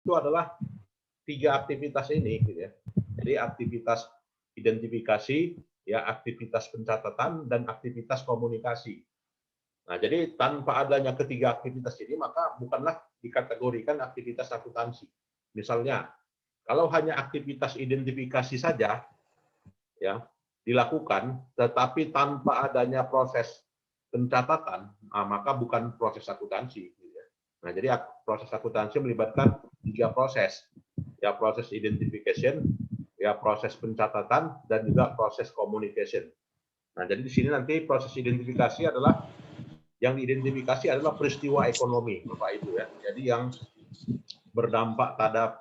itu adalah tiga aktivitas ini, gitu ya. Jadi aktivitas identifikasi, ya, aktivitas pencatatan, dan aktivitas komunikasi. Nah, jadi tanpa adanya ketiga aktivitas ini, maka bukanlah dikategorikan aktivitas akuntansi. Misalnya, kalau hanya aktivitas identifikasi saja, ya, dilakukan, tetapi tanpa adanya proses pencatatan, maka bukan proses akuntansi. Gitu ya. Nah, jadi proses akuntansi melibatkan tiga proses, ya, proses identification, ya, proses pencatatan, dan juga proses communication. Nah, jadi di sini nanti proses identifikasi adalah yang diidentifikasi adalah peristiwa ekonomi, Bapak Ibu, ya. Jadi yang berdampak terhadap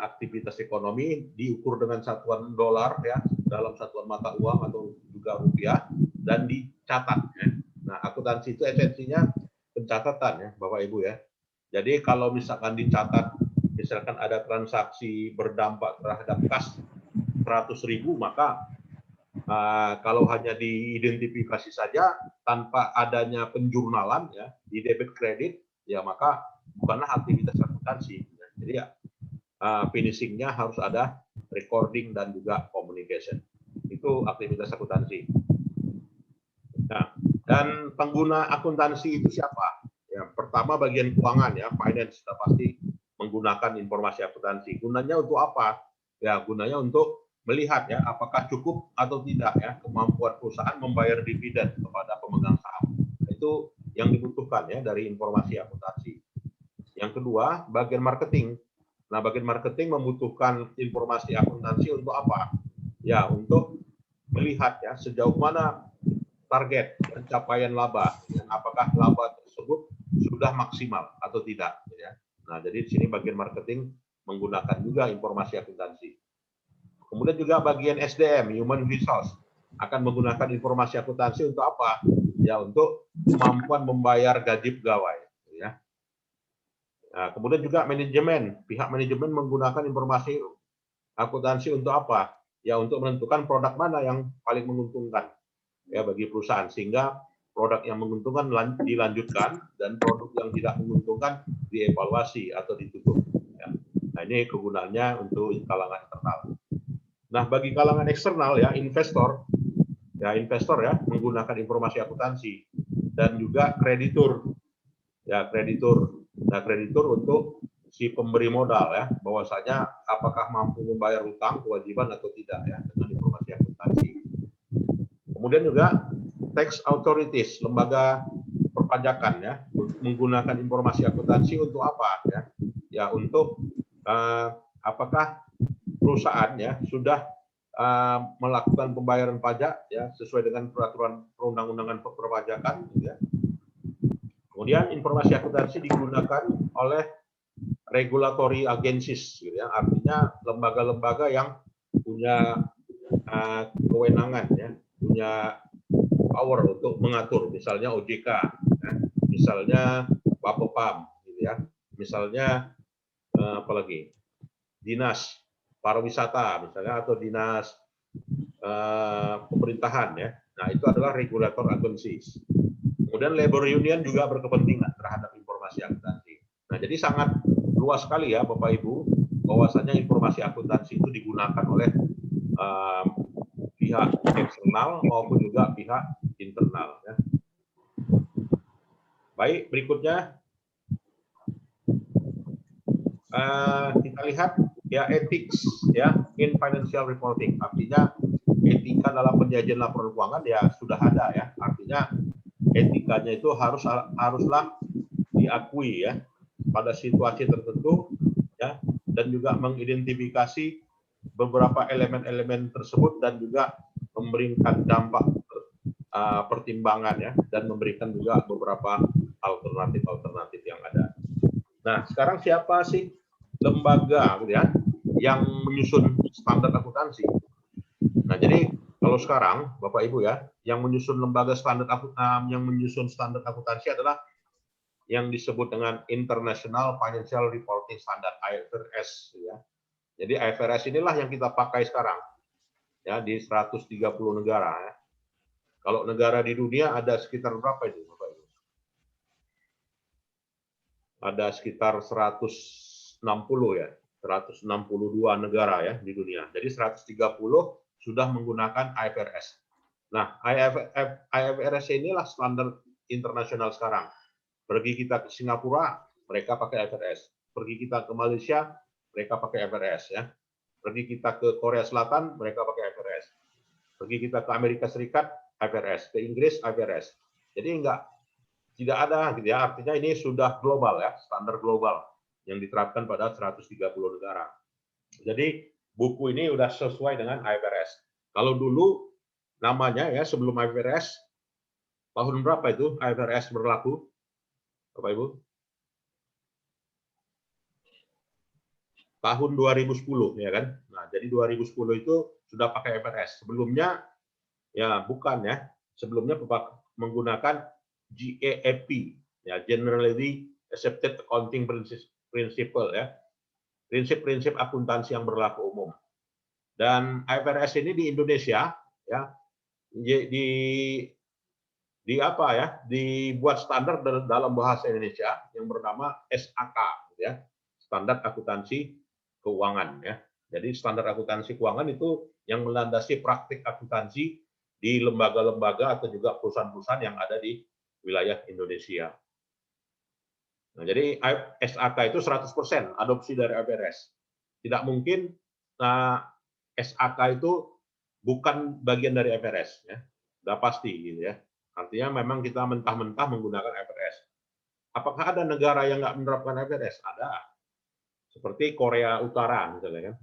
aktivitas ekonomi diukur dengan satuan dolar, ya, dalam satuan mata uang atau juga rupiah, dan dicatat, ya. Nah, akuntansi itu esensinya pencatatan, ya, Bapak Ibu, ya. Jadi kalau misalkan dicatat, misalkan ada transaksi berdampak terhadap kas 100.000, maka kalau hanya diidentifikasi saja tanpa adanya penjurnalan, ya, di debit kredit, ya, maka bukanlah aktivitas akuntansi. Jadi ya, finishingnya harus ada recording dan juga communication. Itu aktivitas akuntansi. Nah, dan pengguna akuntansi itu siapa? Ya, pertama bagian keuangan, ya, finance, sudah pasti menggunakan informasi akuntansi. Gunanya untuk apa? Ya, gunanya untuk melihat, ya, apakah cukup atau tidak, ya, kemampuan perusahaan membayar dividen kepada pemegang saham. Itu yang dibutuhkan, ya, dari informasi akuntansi. Yang kedua, bagian marketing. Nah, bagian marketing membutuhkan informasi akuntansi untuk apa? Ya, untuk melihat, ya, sejauh mana target pencapaian laba, dan apakah laba tersebut sudah maksimal atau tidak, ya. Nah, jadi di sini bagian marketing menggunakan juga informasi akuntansi. Kemudian juga bagian SDM, human resource, akan menggunakan informasi akuntansi untuk apa? Ya, untuk kemampuan membayar gaji pegawai, ya. Nah, kemudian juga manajemen, pihak manajemen menggunakan informasi akuntansi untuk apa? Ya, untuk menentukan produk mana yang paling menguntungkan, ya, bagi perusahaan, sehingga produk yang menguntungkan dilanjutkan dan produk yang tidak menguntungkan dievaluasi atau ditutup, ya. Nah, ini kegunaannya untuk kalangan internal. Nah, bagi kalangan eksternal, ya, investor, ya, menggunakan informasi akuntansi, dan juga kreditur, ya, kreditur. Nah, kreditur untuk si pemberi modal, ya, bahwasanya apakah mampu membayar utang kewajiban atau tidak, ya, dengan informasi akuntansi. Kemudian juga tax authorities, lembaga perpajakan, ya, menggunakan informasi akuntansi untuk apa, ya? Ya, untuk apakah perusahaan, ya, sudah melakukan pembayaran pajak, ya, sesuai dengan peraturan perundang-undangan perpajakan, ya. Kemudian informasi akuntansi digunakan oleh regulatory agencies, gitu, ya, artinya lembaga-lembaga yang punya kewenangan, ya, punya power untuk mengatur, misalnya OJK, ya, misalnya Bapepam, gitu, ya, misalnya apalagi dinas pariwisata, misalnya, atau dinas pemerintahan, ya. Nah, itu adalah regulator agencies. Kemudian labor union juga berkepentingan terhadap informasi akuntansi. Nah, jadi sangat luas sekali, ya, Bapak Ibu, bahwasanya informasi akuntansi itu digunakan oleh pihak eksternal maupun juga pihak internal, ya. Baik, berikutnya kita lihat, ya, ethics, ya, in financial reporting, artinya etika dalam penyajian laporan keuangan, ya, sudah ada, ya, artinya etikanya itu haruslah diakui, ya, pada situasi tertentu, ya, dan juga mengidentifikasi beberapa elemen-elemen tersebut dan juga memberikan dampak pertimbangan, ya, dan memberikan juga beberapa alternatif yang ada. Nah, sekarang siapa sih lembaga, ya, yang menyusun standar akuntansi? Nah, jadi kalau sekarang Bapak Ibu, ya, yang menyusun standar akuntansi adalah yang disebut dengan International Financial Reporting Standard, IFRS, ya. Jadi IFRS inilah yang kita pakai sekarang, ya, di 130 negara, ya. Kalau negara di dunia ada sekitar berapa itu, Bapak Ibu? Ada sekitar 160 ya, 162 negara ya di dunia. Jadi 130 sudah menggunakan IFRS. Nah, IFRS inilah standar internasional sekarang. Pergi kita ke Singapura, mereka pakai IFRS. Pergi kita ke Malaysia, mereka pakai IFRS ya. Pergi kita ke Korea Selatan, mereka pakai IFRS. Pergi kita ke Amerika Serikat, IFRS. Ke Inggris, IFRS. Jadi tidak ada gitu ya. Artinya ini sudah global ya, standar global yang diterapkan pada 130 negara. Jadi buku ini sudah sesuai dengan IFRS. Kalau dulu namanya ya sebelum IFRS, tahun berapa itu IFRS berlaku, Bapak Ibu? Tahun 2010 ya kan. Nah, jadi 2010 itu sudah pakai IFRS. Sebelumnya ya bukan ya. Sebelumnya menggunakan GAAP ya, Generally Accepted Accounting Principle ya. Prinsip-prinsip akuntansi yang berlaku umum. Dan IFRS ini di Indonesia ya dibuat standar dalam bahasa Indonesia yang bernama SAK ya. Standar Akuntansi Keuangan ya. Jadi standar akuntansi keuangan itu yang melandasi praktik akuntansi di lembaga-lembaga atau juga perusahaan-perusahaan yang ada di wilayah Indonesia. Nah, jadi SAK itu 100% adopsi dari IFRS. Tidak mungkin SAK itu bukan bagian dari IFRS ya. Sudah pasti gitu ya. Artinya memang kita mentah-mentah menggunakan IFRS. Apakah ada negara yang nggak menerapkan IFRS? Ada. Seperti Korea Utara misalnya kan.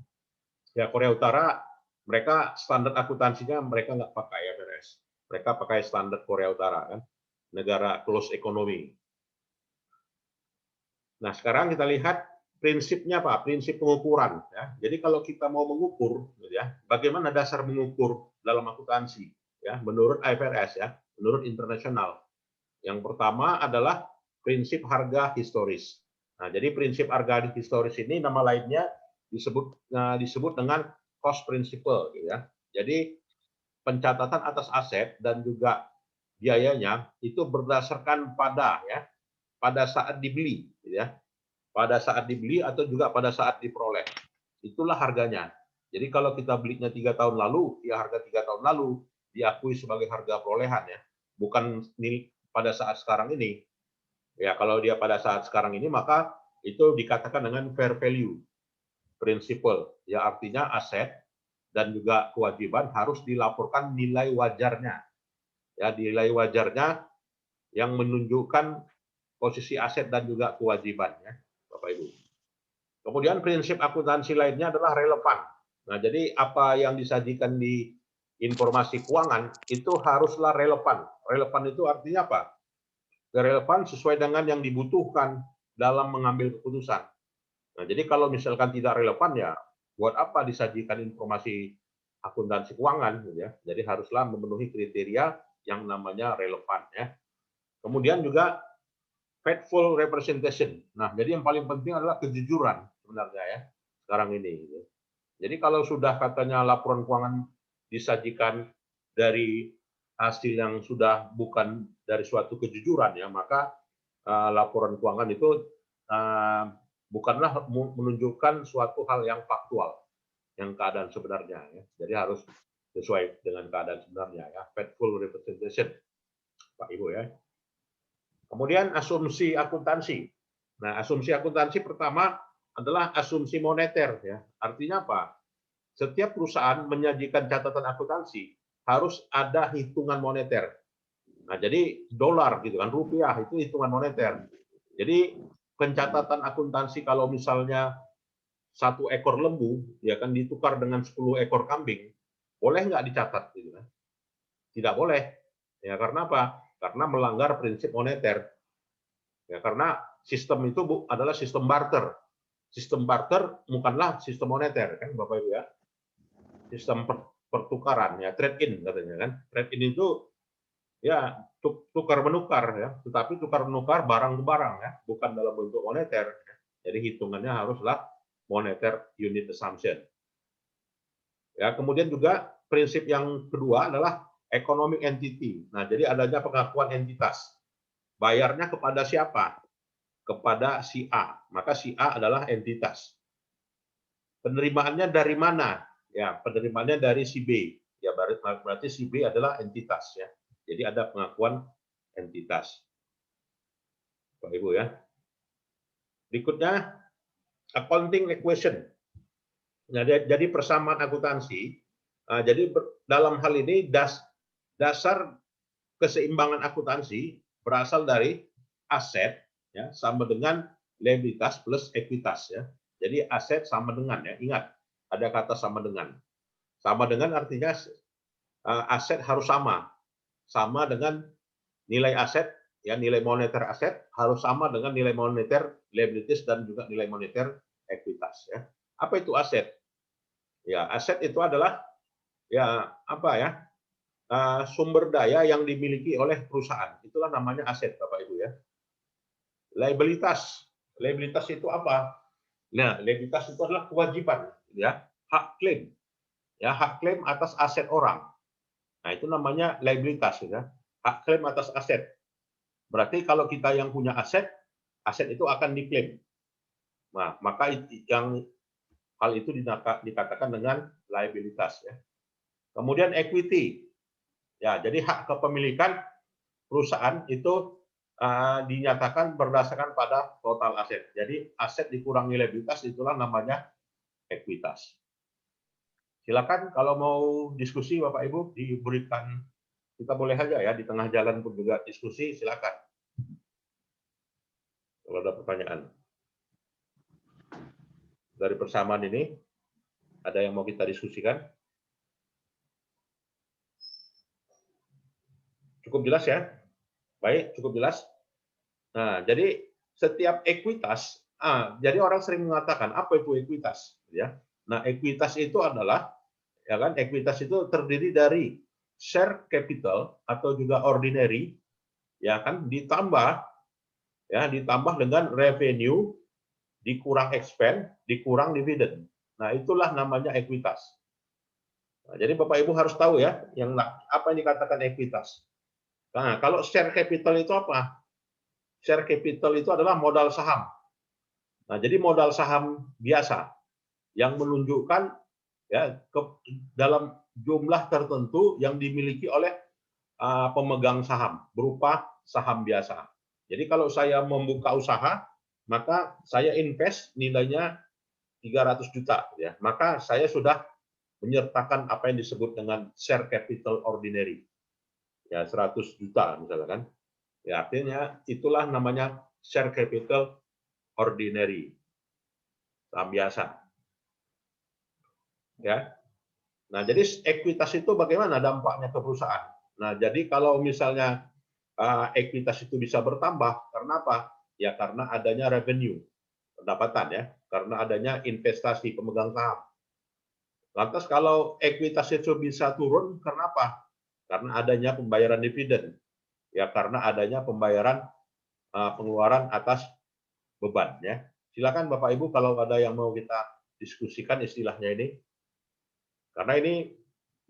Ya Korea Utara mereka standar akuntansinya mereka nggak pakai IFRS. Mereka pakai standar Korea Utara kan. Negara closed economy. Nah, sekarang kita lihat prinsipnya apa? Prinsip pengukuran ya. Jadi kalau kita mau mengukur gitu ya, bagaimana dasar mengukur dalam akuntansi ya menurut IFRS ya, menurut internasional. Yang pertama adalah prinsip harga historis. Nah, jadi prinsip harga historis ini nama lainnya disebut dengan cost principle gitu ya. Jadi pencatatan atas aset dan juga biayanya itu berdasarkan pada saat dibeli gitu ya. Pada saat dibeli atau juga pada saat diperoleh. Itulah harganya. Jadi kalau kita belinya 3 tahun lalu, ya harga 3 tahun lalu diakui sebagai harga perolehan ya. Bukan pada saat sekarang ini. Ya, kalau dia pada saat sekarang ini maka itu dikatakan dengan fair value principle. Ya artinya aset dan juga kewajiban harus dilaporkan nilai wajarnya. Ya, nilai wajarnya yang menunjukkan posisi aset dan juga kewajiban ya, Bapak Ibu. Kemudian prinsip akuntansi lainnya adalah relevan. Nah, jadi apa yang disajikan di informasi keuangan itu haruslah relevan. Relevan itu artinya apa? Relevan sesuai dengan yang dibutuhkan dalam mengambil keputusan. Nah, jadi kalau misalkan tidak relevan ya buat apa disajikan informasi akuntansi keuangan gitu ya. Jadi haruslah memenuhi kriteria yang namanya relevan ya. Kemudian juga faithful representation. Nah, jadi yang paling penting adalah kejujuran sebenarnya ya sekarang ini. Gitu. Jadi kalau sudah katanya laporan keuangan disajikan dari hasil yang sudah bukan dari suatu kejujuran ya, maka laporan keuangan itu bukanlah menunjukkan suatu hal yang faktual, yang keadaan sebenarnya ya. Jadi harus sesuai dengan keadaan sebenarnya ya, faithful representation, Pak Ibu ya. Kemudian asumsi akuntansi. Nah, asumsi akuntansi pertama adalah asumsi moneter ya. Artinya apa? Setiap perusahaan menyajikan catatan akuntansi harus ada hitungan moneter. Nah, jadi dolar gitu kan, rupiah itu hitungan moneter. Jadi pencatatan akuntansi kalau misalnya 1 ekor lembu ya kan ditukar dengan 10 ekor kambing, boleh nggak dicatat gitu kan? Tidak boleh. Ya karena apa? Karena melanggar prinsip moneter. Ya karena sistem itu adalah sistem barter. Sistem barter bukanlah sistem moneter kan Bapak Ibu ya. Sistem pertukaran ya, trade in katanya kan. Trade in itu ya tukar menukar ya, tetapi tukar menukar barang ke barang ya, bukan dalam bentuk moneter. Jadi hitungannya haruslah moneter unit assumption. Ya, kemudian juga prinsip yang kedua adalah economic entity. Nah, jadi adanya pengakuan entitas. Bayarnya kepada siapa? kepada si A, maka si A adalah entitas. Penerimaannya dari mana? Ya, penerimaannya dari si B. Ya, berarti si B adalah entitas ya. Jadi ada pengakuan entitas. Bapak Ibu ya. Berikutnya accounting equation. Nah, jadi persamaan akuntansi. Jadi dalam hal ini dasar keseimbangan akuntansi berasal dari aset ya sama dengan liabilitas plus ekuitas ya. Jadi aset sama dengan ya. Ingat, ada kata sama dengan. Sama dengan artinya aset harus sama. Sama dengan nilai aset ya, nilai moneter aset harus sama dengan nilai moneter liabilities dan juga nilai moneter ekuitas ya. Apa itu aset? Ya, aset itu adalah ya apa ya? Sumber daya yang dimiliki oleh perusahaan. Itulah namanya aset, Bapak Ibu ya. Liabilitas. Liabilitas itu apa? Nah, liabilitas itu adalah kewajiban ya, hak klaim. Ya, hak klaim atas aset orang. Nah, itu namanya liabilitas ya. Hak klaim atas aset. Berarti kalau kita yang punya aset, aset itu akan diklaim. Nah, maka yang hal itu dikatakan dengan liabilitas ya. Kemudian equity. Ya, jadi hak kepemilikan perusahaan itu dinyatakan berdasarkan pada total aset. Jadi aset dikurangi liabilitas itulah namanya ekuitas. Silakan kalau mau diskusi Bapak Ibu diberikan, kita boleh aja ya di tengah jalan pun juga diskusi, silakan. Kalau ada pertanyaan. Dari persamaan ini ada yang mau kita diskusikan? Cukup jelas ya? Baik, cukup jelas. Nah, jadi setiap ekuitas, jadi orang sering mengatakan apa itu ekuitas, ya. Nah, ekuitas itu adalah, ya kan, ekuitas itu terdiri dari share capital atau juga ordinary, ya kan, ditambah dengan revenue dikurang expense dikurang dividen. Nah, itulah namanya ekuitas. Nah, jadi Bapak Ibu harus tahu ya, apa yang dikatakan ekuitas. Nah, kalau share capital itu apa? Share capital itu adalah modal saham. Nah, jadi modal saham biasa yang menunjukkan ya dalam jumlah tertentu yang dimiliki oleh pemegang saham berupa saham biasa. Jadi kalau saya membuka usaha, maka saya invest nilainya 300 juta ya. Maka saya sudah menyertakan apa yang disebut dengan share capital ordinary. Ya 100 juta misalnya kan. Ya artinya itulah namanya share capital ordinary. Saham biasa. Ya. Nah, jadi ekuitas itu bagaimana dampaknya ke perusahaan? Nah, jadi kalau misalnya ekuitas itu bisa bertambah, karena apa? Ya karena adanya revenue, pendapatan ya, karena adanya investasi pemegang saham. Lantas kalau ekuitas itu bisa turun, karena apa? Karena adanya pembayaran dividen, ya karena adanya pembayaran pengeluaran atas beban ya. Silakan Bapak Ibu kalau ada yang mau kita diskusikan istilahnya ini. Karena ini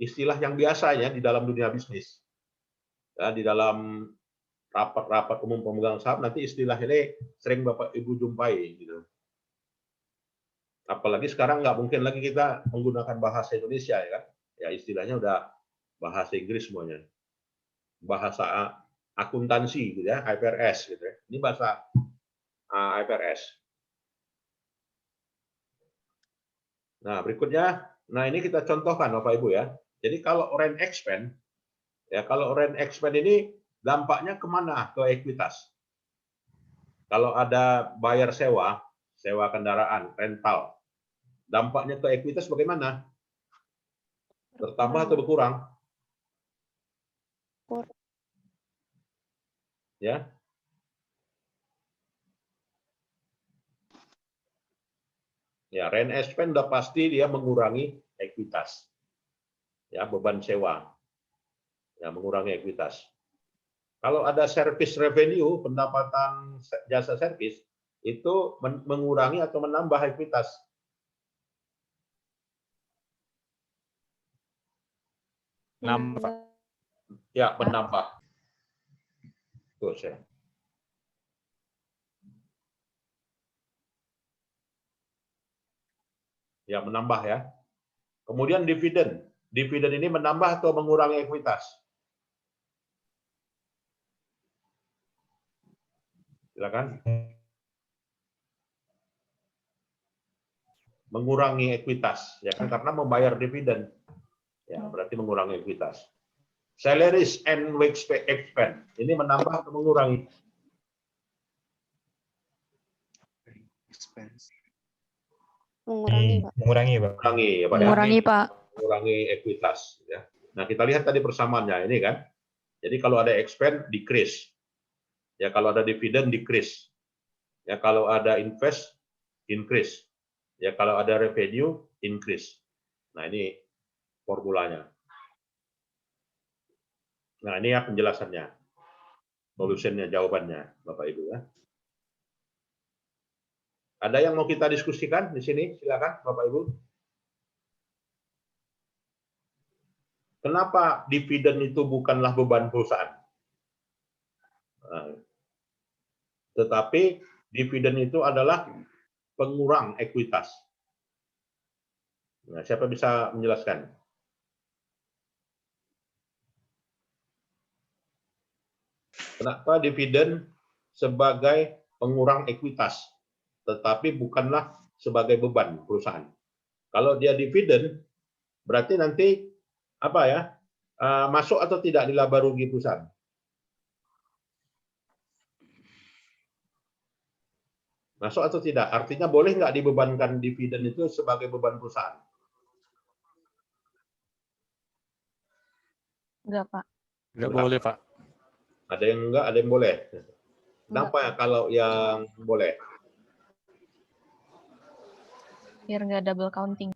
istilah yang biasanya di dalam dunia bisnis. Ya, di dalam rapat-rapat umum pemegang saham nanti istilah ini sering Bapak Ibu jumpai gitu. Apalagi sekarang nggak mungkin lagi kita menggunakan bahasa Indonesia ya kan. Ya istilahnya udah bahasa Inggris semuanya. Bahasa akuntansi gitu ya, IFRS gitu ya. Ini bahasa IFRS. Nah, berikutnya, nah ini kita contohkan Bapak Ibu ya. Jadi kalau rent expense, ya kalau rent expense ini dampaknya kemana? Ke ekuitas. Kalau ada bayar sewa, sewa kendaraan, rental, dampaknya ke ekuitas bagaimana? Bertambah atau berkurang? Ya. Ya, rent expense udah pasti dia mengurangi ekuitas. Ya, beban sewa. Ya, mengurangi ekuitas. Kalau ada service revenue, pendapatan jasa servis, itu mengurangi atau menambah ekuitas. Nambah. Ya, menambah. Tuh, saya. Ya, menambah ya. Kemudian dividen. Dividen ini menambah atau mengurangi ekuitas? Silakan. Mengurangi ekuitas, ya kan, karena membayar dividen. Ya, berarti mengurangi ekuitas. Salaries and wage expense. Ini menambah atau mengurangi? Mengurangi, Pak. Mengurangi, Pak. Mengurangi, ya, Pak. Ya? Mengurangi, Pak. Mengurangi ekuitas. Ya. Nah, kita lihat tadi persamaannya ini kan. Jadi kalau ada expense, decrease. Ya, kalau ada dividen, decrease. Ya, kalau ada invest, increase. Ya, kalau ada revenue, increase. Nah, ini formulanya. Nah, ini ya penjelasannya. Solusinya, jawabannya, Bapak Ibu ya. Ada yang mau kita diskusikan di sini? Silakan, Bapak Ibu. Kenapa dividen itu bukanlah beban perusahaan? Nah, tetapi dividen itu adalah pengurang ekuitas. Nah, siapa bisa menjelaskan? Kenapa dividen sebagai pengurang ekuitas, tetapi bukanlah sebagai beban perusahaan? Kalau dia dividen, berarti nanti apa ya? Masuk atau tidak di laba rugi perusahaan? Masuk atau tidak? Artinya boleh nggak dibebankan dividen itu sebagai beban perusahaan? Enggak, Pak. Nggak boleh, Pak. Ada yang enggak, ada yang boleh. Kenapa ya kalau yang boleh? Biar nggak double counting.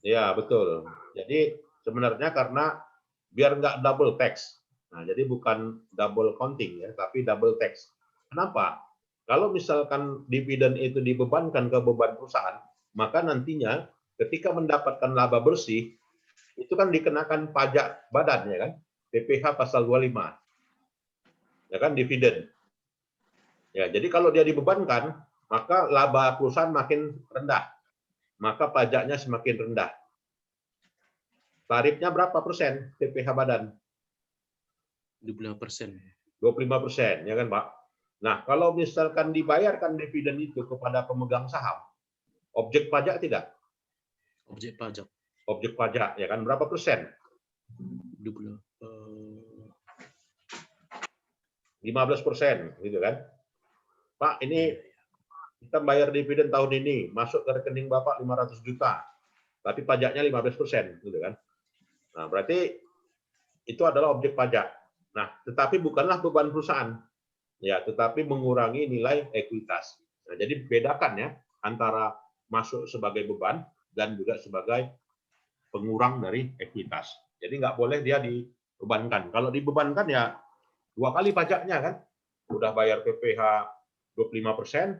Ya, betul. Jadi sebenarnya karena biar nggak double tax. Nah, jadi bukan double counting ya, tapi double tax. Kenapa? Kalau misalkan dividen itu dibebankan ke beban perusahaan, maka nantinya ketika mendapatkan laba bersih, itu kan dikenakan pajak badan ya kan? PPh pasal 25. Ya kan, dividen. Ya, jadi kalau dia dibebankan, maka laba perusahaan makin rendah. Maka pajaknya semakin rendah. Tarifnya berapa persen PPh badan? 25%. 25%, ya kan, Pak? Nah, kalau misalkan dibayarkan dividen itu kepada pemegang saham, objek pajak tidak? Objek pajak. Objek pajak, ya kan? Berapa persen? 15%, gitu kan? Pak, ini kita bayar dividen tahun ini, masuk ke rekening Bapak 500 juta, tapi pajaknya 15%, gitu kan? Nah, berarti itu adalah objek pajak. Nah, tetapi bukanlah beban perusahaan. Ya, tetapi mengurangi nilai ekuitas. Nah, jadi bedakan ya antara masuk sebagai beban dan juga sebagai pengurang dari ekuitas. Jadi nggak boleh dia dibebankan. Kalau dibebankan ya 2 kali pajaknya kan. Udah bayar PPh 25%,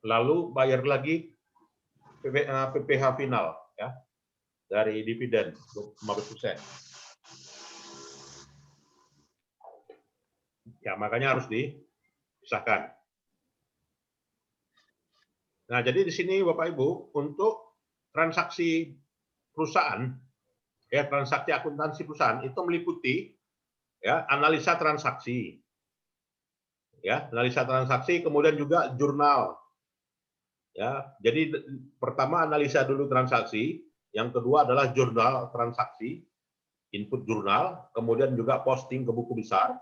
lalu bayar lagi PPh final ya dari dividen 15%. Ya, makanya harus dipisahkan. Nah, jadi di sini Bapak Ibu, untuk transaksi perusahaan, ya transaksi akuntansi perusahaan itu meliputi ya analisa transaksi. Ya, analisa transaksi, kemudian juga jurnal. Ya, jadi pertama analisa dulu transaksi, yang kedua adalah jurnal transaksi, input jurnal, kemudian juga posting ke buku besar,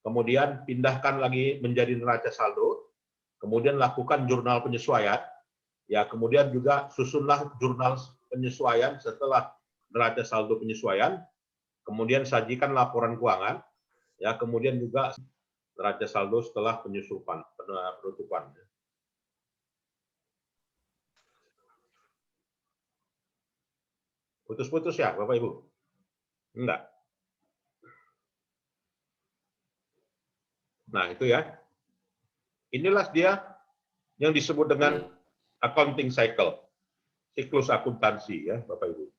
kemudian pindahkan lagi menjadi neraca saldo, kemudian lakukan jurnal penyesuaian, ya kemudian juga susunlah jurnal penyesuaian setelah neraca saldo penyesuaian, kemudian sajikan laporan keuangan, ya kemudian juga neraca saldo setelah penutupan. Putus-putus ya Bapak Ibu? Enggak. Nah, itu ya. Inilah dia yang disebut dengan accounting cycle. Siklus akuntansi ya, Bapak Ibu.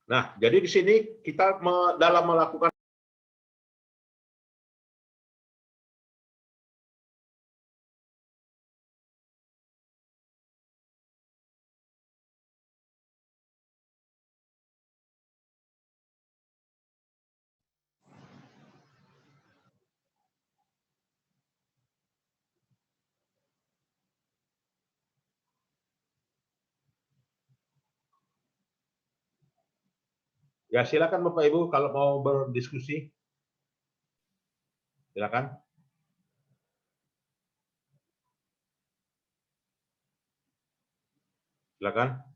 Nah, jadi di sini kita dalam melakukan Ya, silakan Bapak Ibu kalau mau berdiskusi. Silakan. Silakan.